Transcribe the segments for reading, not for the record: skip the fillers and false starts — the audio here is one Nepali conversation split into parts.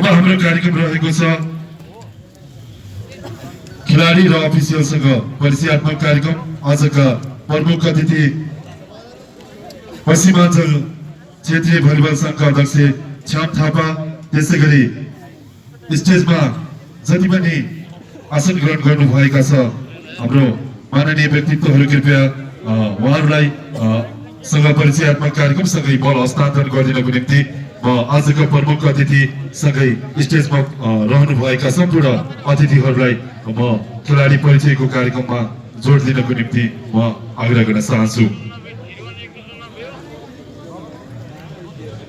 अब हाम्रो कार्यक्रम रहेको छ खिलाडी र अफिसियलसँग परिचयात्मक कार्यक्रम। आजका प्रमुख अतिथि पश्चिमाञ्चल क्षेत्रीय भलिबल संघका अध्यक्ष श्याम थापा, त्यसैगरी स्टेजमा जति पनि आसन ग्रहण गर्नुभएका छ हाम्रो माननीय व्यक्तित्वहरू, कृपया उहाँहरूलाई सँग परिचयात्मक कार्यक्रम सँगै बल हस्तान्तरण गरिदिनको निम्ति म आजका प्रमुख अतिथि सँगै स्टेजमा रहनुभएका सम्पूर्ण अतिथिहरूलाई म खेलाडी परिचयको कार्यक्रममा जोड दिनको निम्ति म आग्रह गर्न चाहन्छु।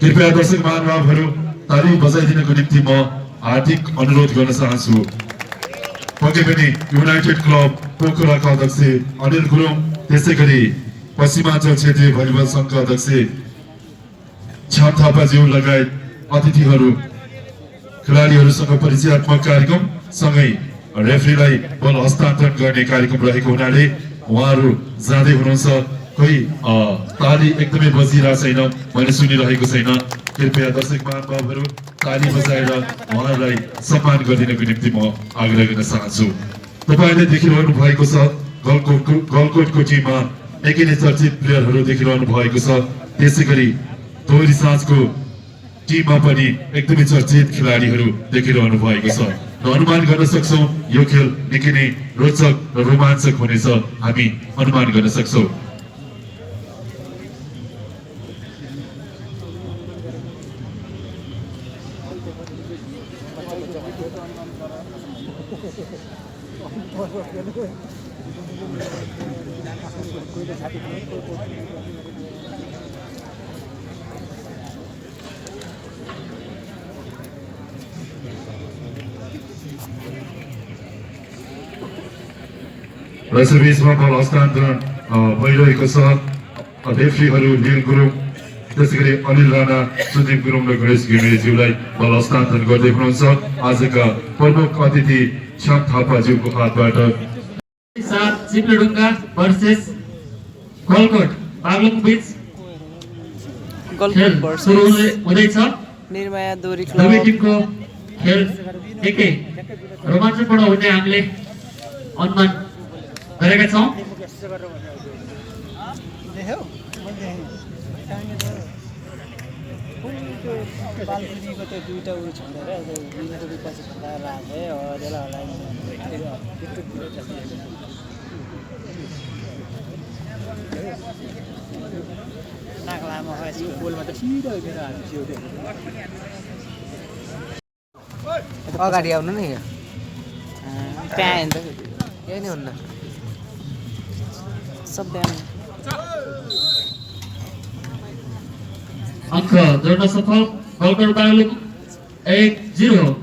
कृपया दर्शक महानुभावहरू ताली बजाइदिनको निम्ति म हार्दिक अनुरोध गर्न चाहन्छु। पक्कै पनि युनाइटेड क्लब पोखराका अध्यक्ष अनिल गुरुङ, त्यसैगरी पश्चिमाञ्चल क्षेत्रीय भलिबल संघका अध्यक्ष श्याम थापाज्यू लगायत अतिथिहरू खेलाडीहरूसँग परिचयात्मक कार्यक्रम सँगै रेफ्रीलाई बल हस्तान्तरण गर्ने कार्यक्रम रहेको हुनाले उहाँहरू जाँदै हुनुहुन्छ। कोही ताली एकदमै बजिरहेको छैन, मैले सुनिरहेको छैन। कृपया दर्शक महानुभावहरू ताली बजाएर उहाँहरूलाई सम्मान गरिदिनको निम्ति म आग्रह गर्न चाहन्छु। तपाईँले देखिरहनु भएको छ गलकोटको टिममा एकै नै चर्चित प्लेयरहरू देखिरहनु भएको छ। त्यसैगरी दोहोरी साँझको टिममा पनि एकदमै चर्चित खेलाडीहरू देखिरहनु भएको छ र अनुमान गर्न सक्छौँ यो खेल निकै नै रोचक र रोमाञ्चक हुनेछ, हामी अनुमान गर्न सक्छौँ। रेसर्भिसमा बल हस्तान्तरण भइरहेको छ। रेफ्रीहरू लील गुरुङ, त्यसैगरी अनिल राणा, सुदीप गुरुङ र गणेश घिमिरेज्यूलाई बल हस्तान्तरण गर्दै हुनुहुन्छ। आजका प्रमुख अतिथि श्याम थापाज्यूको हातबाट चिप्लेढुङ्गा भर्सेस गलकोट बागलुङ बीच खेल सुरु हुँदैछ। निर्माया दोरी क्लब दुवै टिमको खेल एकै रोमाञ्चपूर्ण हुने हामीले अनुमान गरेका छौँ। अगाडि आउनु नि, त्यहाँ हेर्दा यही नै हुन्न सबै अङ्क जोड्न सफल गलकोट बागलुङ 1-0।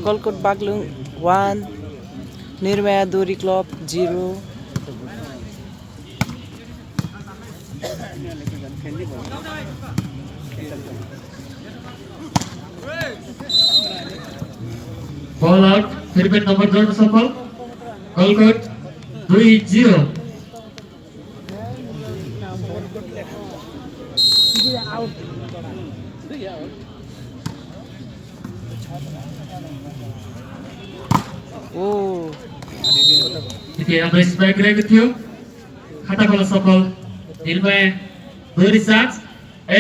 गलकोट बागलुङ 1, निर्माया दोरी क्लब 0। बल आउट, फेरि पनि नम्बर जोड्न सफल गलकोट 2-0। हाम्रो स्ट्राइक रहेको थियो, खाता खोला सफल निर्माया दोहोरी साँझ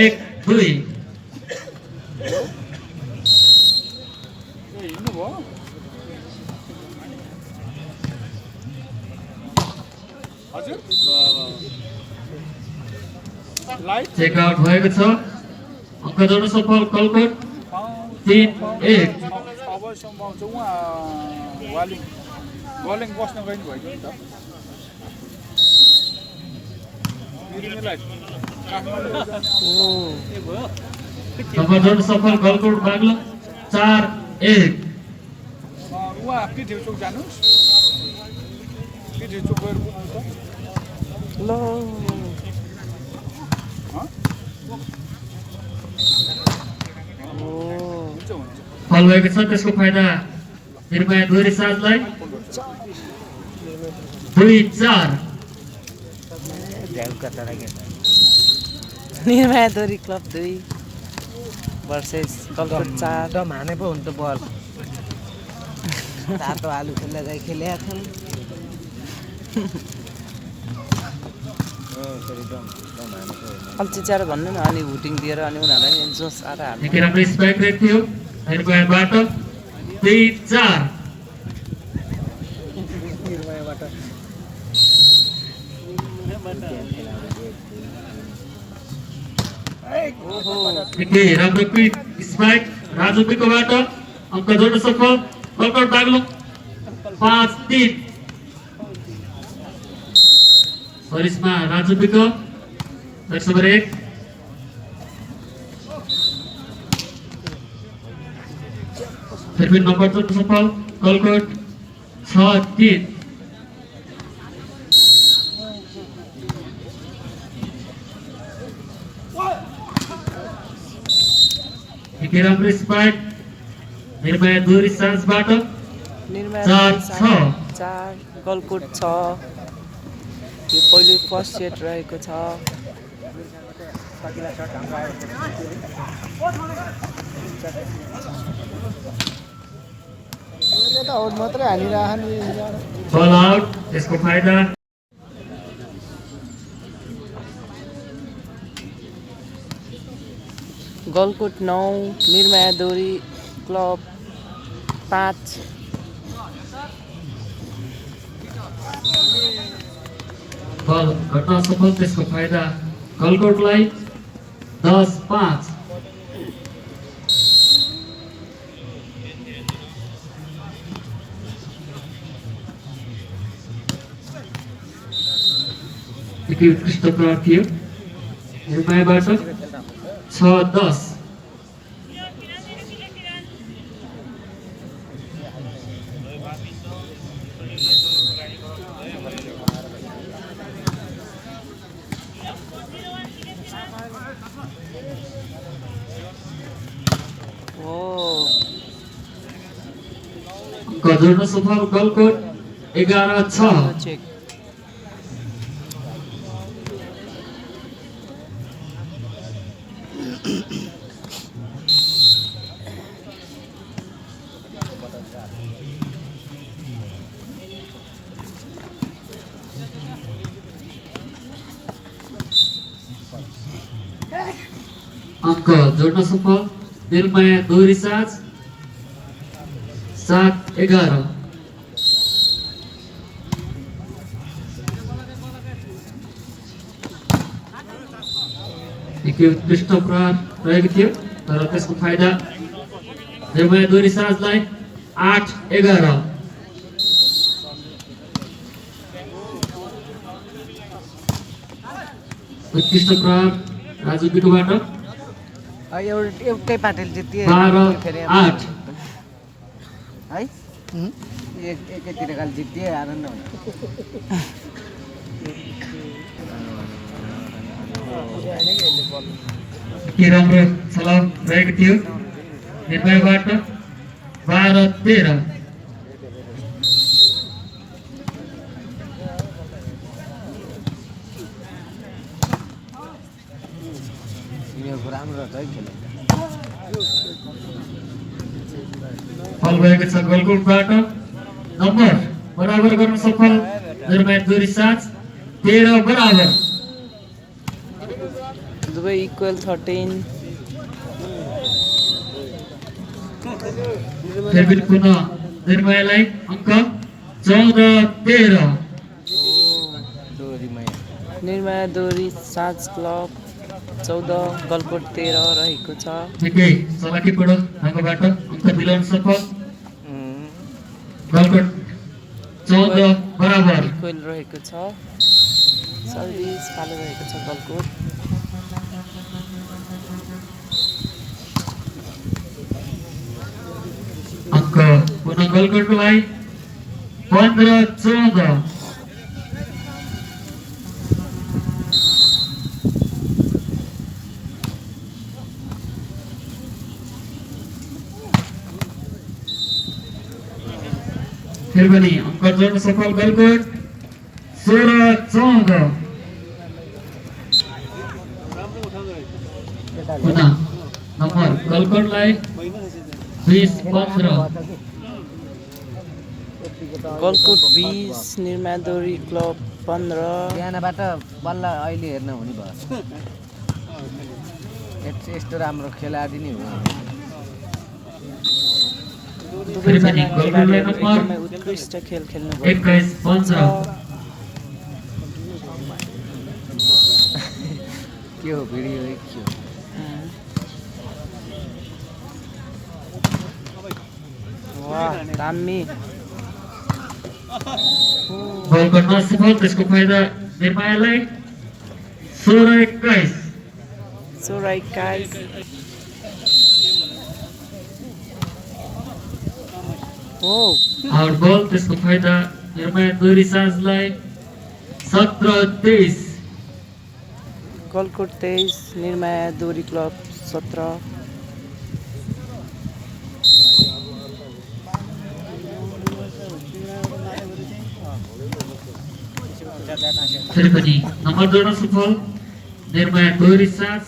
1-2। चेक आउट भएको छ, अङ्क जोड्न सफल गलकोट 3-1। बस्न गइनु भयो नि त नम्बर जोड्न सफल गलकोट बागलुङ 4-1। उहाँ पिठेउ चोक जानुहोस्, पिठेउ चोक गएर पुग्नु त ल फल भएको छ, त्यसको फाइदा निर्माया दोहोरी साँझलाई 2-4। निर्माया दोरी क्लब 2 वर्सेस गलकोट 4 डम हाने पो हुन्छ बल तातो आलु खेल्दा चाहिँ खेलेका छन् अब चिचाएर भन्नु न अनि हुटिङ दिएर अनि उनीहरूलाई जोस आएर हाल्नु निकै राम्रो स्पाइक रेट थियो निर्भयबाट 3-4 निर्मायाबाट निकै राम्रो क्विक स्पाइक राजु बिकोबाट अङ्क जोड्न सफल गलकोट बाग्लुङ 5-3 करिश्मा राजु बिको लक्ष्य नम्बर 1 फिर भी नंबर जोड्न सफल गलकोट 6-3 निकै राम्रो स्पाइक निर्माया दोरी सान्सबाट निर्माया 4-6 4 गलकोट 6 यो पहिलो फर्स्ट सेट रहेको छ यसले त आउट मात्रै हानिरहन बल आउट यसको फाइदा गलकोट 9 निर्माया दोरी क्लब 5 बल घटना सफल त्यसको फाइदा गलकोटलाई 10-5 निकै उत्कृष्ट प्रहार थियो निर्मायाबाट 6-10 ओ अङ्क जोड्न सफल गलकोट 11-6 चेक अङ्क जोड्न सफल निर्माया दोरी साज 7-11 निकै उत्कृष्ट प्रहार रहेको थियो तर त्यसको फाइदा निर्माया दोरी साजलाई 8-11 उत्कृष्ट प्रहार राजु बिटुबाट एउटै पार्टीले जित्यो 12-8 है एकैतिर खालि जित्यो आनन्द हुन्छ के राम्रो छलम रहेको थियो निर्भयबाट 12-13 यिनीहरूको राम्रो छ है खेल फल भएको छ गलकोटबाट नम्बर बराबर गर्न सफल निर्माया दोरी साज 13 बराबर दुवै इक्वल 13 फिर भी पुनः निर्मायालाई अङ्क 14-13 निर्माया दोरी साज क्लब 14 गलकोट 13 रहेको छ निकै चलाकीपूर्ण ढङ्गबाट अङ्क दिलाउन सफल गलकोट 14 बराबर इक्वल रहेको छ सर्भिस पालो रहेको छ गलकोट अङ्क पुनः गलकोटलाई 15-14 फिर पनि अङ्क जोड्न सफल गलकोट 16-14 पुनः नम्बर गलकोटलाई 20-15 गलकोट 20 निर्मादोरी क्लब 15 बिहानबाट बल्ल अहिले हेर्न हुने भयो यस्तो राम्रो खेलाडी नै हो दुवैजना फेरि पनि खेलाडीहरू गलकोटलाई एकदमै उत्कृष्ट खेल खेल्नुभयो 21-15 के हो भिडियो एक थियो वाह दामी बलको नसफल त्यसको फाइदा निर्मायालाई 16-21 21 हो आउट बल त्यसको फाइदा निर्माया दोरी साँझलाई 17-23 गलकोट 23 निर्माया दोरी क्लब 17 फेरि पनि नम्बर जोड्न सफल निर्माया दोरी साँझ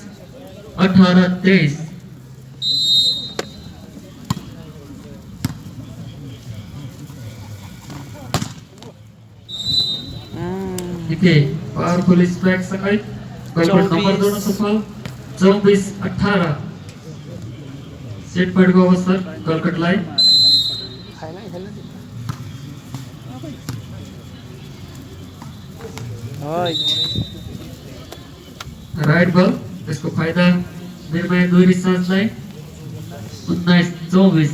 18-23 निकै पावरफुल स्ट्राइक सँगै गलकोट नम्बर जोड्न सफल 24-18 सेट पॉइन्टको अवसर गलकोटलाई राइट बल त्यसको फाइदा निर्माया दोरी साँझलाई 19-24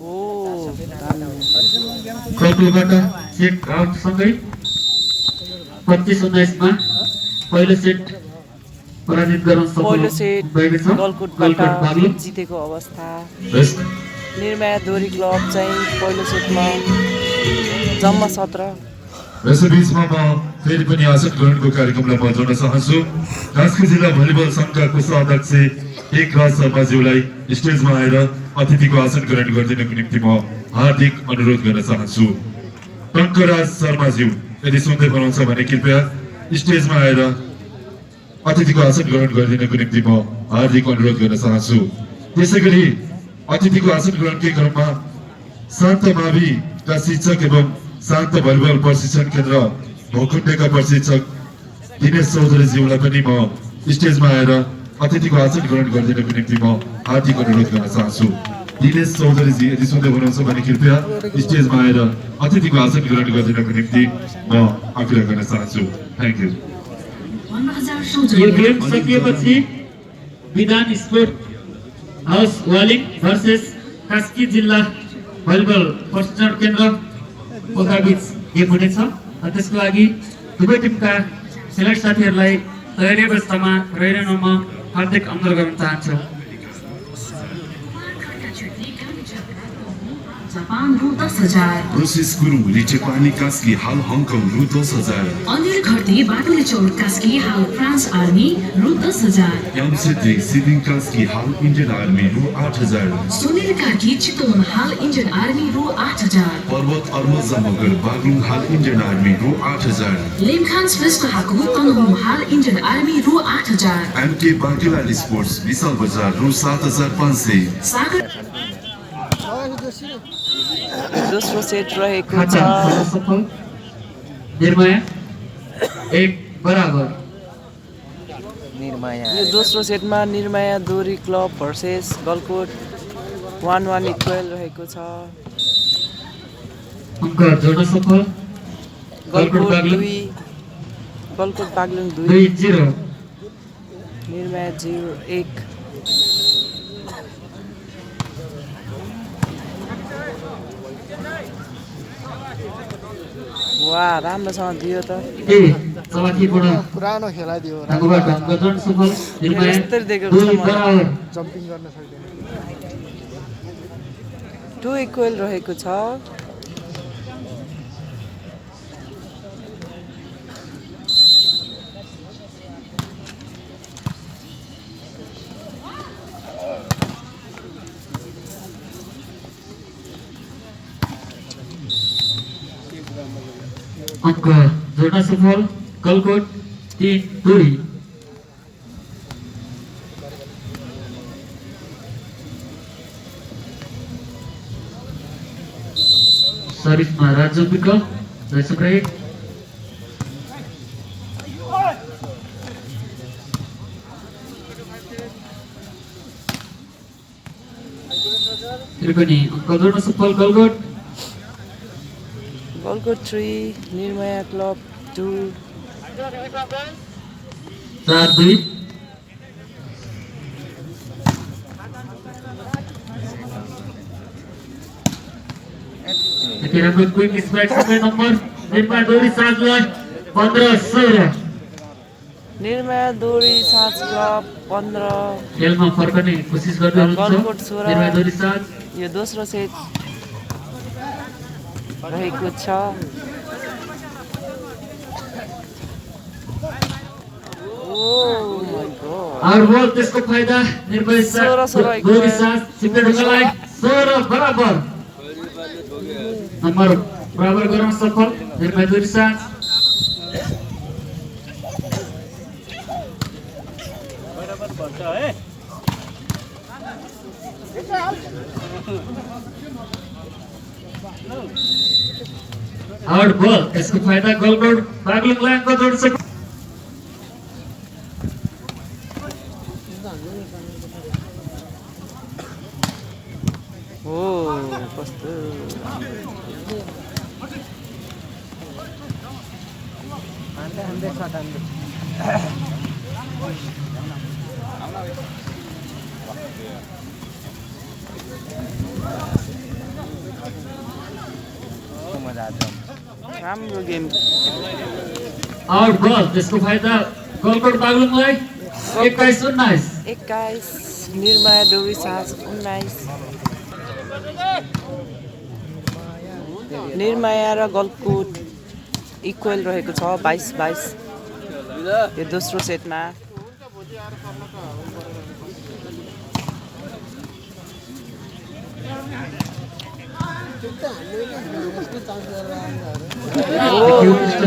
ओ गलकोटबाट सेट आउट सँगै 25-19 मा पहिलो सेट पराजित गर्न सफल पहिलो सेट भएको छ गलकोटबाट बाग्लुङ जितेको अवस्था बेस्ट निर्माया दोरी क्लब चाहिँ पहिलो सेटमा जम्मा 17 यसैबीचमा म फेरि पनि आसन ग्रहणको कार्यक्रमलाई म जोड्न चाहन्छु कास्की जिल्ला भलिबल सङ्घका कोषाध्यक्ष एक राज शर्माज्यूलाई स्टेजमा आएर अतिथिको आसन ग्रहण गरिदिनको निम्ति म हार्दिक अनुरोध गर्न चाहन्छु टङ्कराज शर्माज्यू यदि सुन्दै हुनुहुन्छ भने कृपया स्टेजमा आएर अतिथिको आसन ग्रहण गरिदिनको निम्ति म हार्दिक अनुरोध गर्न चाहन्छु त्यसै गरी अतिथिको आसन ग्रहणकै क्रममा शान्त माविका शिक्षक एवं शान्त भलिबल प्रशिक्षण केन्द्र भोकुण्डेका प्रशिक्षक दिनेश चौधरीज्यूलाई पनि म स्टेजमा आएर अतिथिको आसन ग्रहण गरिदिनको निम्ति म हार्दिक अनुरोध गर्न चाहन्छु दिनेश चौधरीजी यदि सुन्दै हुनुहुन्छ भने कृपया स्टेजमा आएर अतिथिको आसन ग्रहण गरिदिनको निम्ति म आग्रह गर्न चाहन्छु थ्याङ्क यू यो गेम सकिएपछि विधान sport house Waling versus Kaski जिल्ला भलिबल प्रशिक्षण केन्द्र पोखराबीच गेम हुनेछ र त्यसको लागि दुवै टिमका खेलाडी साथीहरूलाई तयारी अवस्थामा रहिरहन म हार्दिक अनुरोध गर्न चाहन्छु जापान रु 10,000 प्रोसेस गुरु रिचेपानी कास्की हाल हङकङ रु 10,000 अनिल घरती बाटुले चौर कास्की हाल फ्रान्स आर्मी रु 10,000 यामसेत्री सिदिङ कास्की हाल इन्डियन आर्मी रु 8,000 सुनिल कार्की चितवन हाल इन्डियन आर्मी रु 8,000 पर्वत अर्मजा मगर बागलुङ हाल इन्डियन आर्मी रु 8,000 लेमखान श्रेष्ठ हाकु तनहुँ हाल इन्डियन आर्मी रु 8,000 एमके बागेलाल स्पोर्ट्स विशाल बजार रु 7,500 सागर दोस्रो सेट रहेको खाता छ खोल्न सफल निर्माया 1 निर्माया यो दोस्रो सेटमा निर्माया दोरी क्लब भर्सेस गलकोट 1-1 इक्वल रहेको छ अङ्क जोड्न सफल गलकोट बाग्लुङ 2 गलकोट बाग्लुङ 2 2-0 निर्माया 0-1 वाह राम्रोसँग दियो त चलाखीबाट पुरानो खेलाडी हो ढाकुबाट अङ्क जोड्न सफल निर्माया यस्तै दिएको 2 छ मलाई। बराबर जम्पिङ गर्न सक्दैन 2 इक्वल रहेको छ अङ्क जोड्न सफल गलकोट 3-2। सर्भिसमा राजु विक जयसुम राई त्रिकोणी अङ्क जोड्न सफल गलकोट गलकोट 3 निर्मया क्लब 2। 4-2। राम्रो क्विक स्ट्राइक समय नम्बर निर्मया दोरी साँझलाई 15-16। निर्मया दोरी साँझ क्लब 15 खेलमा फर्कने कोसिस गर्दै गलकोट हुनुहुन्छ 16। निर्मया दोरी साँझ यो दोस्रो सेट रहेको छ। आउट बल त्यसको फाइदा निर्मया 16 दोरी साँझ सिक्नेढुङ्गालाई 16 बराबर नम्बर बराबर गर्न सफल निर्मया दोरी साँझ। आउट बल त्यसको फाइदा गलकोट बागलुङलाई अङ्क जोड्न सफल। कस्तो राम्रो गेम। आउट बल त्यसको फाइदा गलकोट बागलुङलाई 21-19। 21 निर्मया दोरी साँझ 19। निर्मया र गलकोट इक्वल रहेको छ 22-22 यो दोस्रो सेटमा।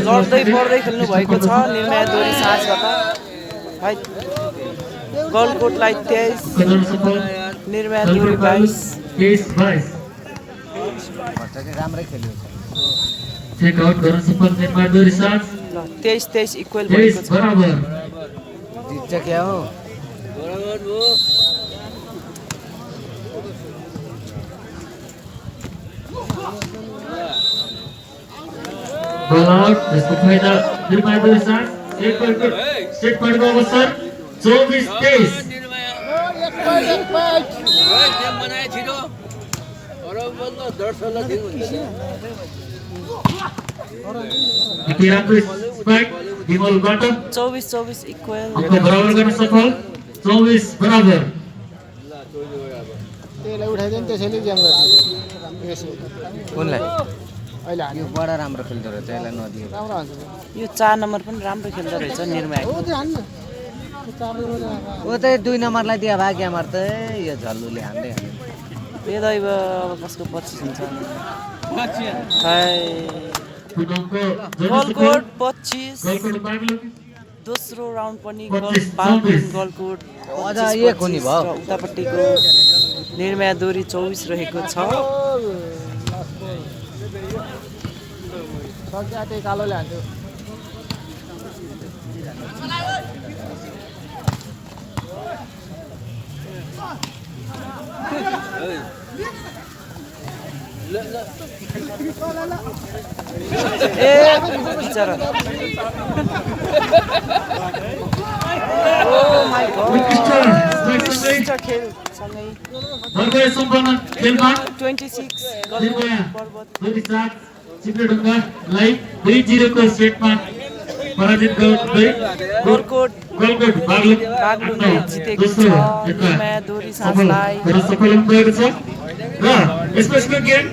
लड्दै पर्दै खेल्नु भएको छ निर्मया दोरी साँझबाट। गलकोटलाई 23 निर्मया दोरी 22। राम्रै खेल्यो चेक आउट गर्न सफल निर्मया दोरी साँझ 23-23 इक्वल भएको 23 छ। बराबर जित्छ क्या हो बल आउट त्यसको फाइदा निर्मया दोरी साँझ सेट पॉइन्टको अवसर 24-23। विमलबाट 24-24 इक्वल। अङ्क बराबर गर्न सफल 24 बराबर। त्यसलाई उठाइदियो नि त्यसैले गेम गर्छ कुनलाई अहिले यो बडा राम्रो खेल्दो रहेछ यसलाई नदियो राम्रो हुन्छ यो 4 नम्बर पनि राम्रो खेल्दो रहेछ निर्मया। ओ त 2 नम्बरलाई दिए भए गेमर त यो झल्लुले हान्दै यो दैव अब कसको 25 हुन्छ गलकोट 25 दोस्रो राउन्ड पनि गलकोट अझ एक हुने भयो। उतापट्टिको निर्मया दोरी 24 रहेको छ। कालोले हान्थ्यो ए बिचारा ओ माय गॉड खेल सँगै 26 पर्वत चिप्लेढुङ्गालाई 2-0 को सेटमा पराजित गर्दै गलकोट बागलुङले जितेको छ। निर्मया दोरी साँझलाई सफल भएको छ र यसपछि गेम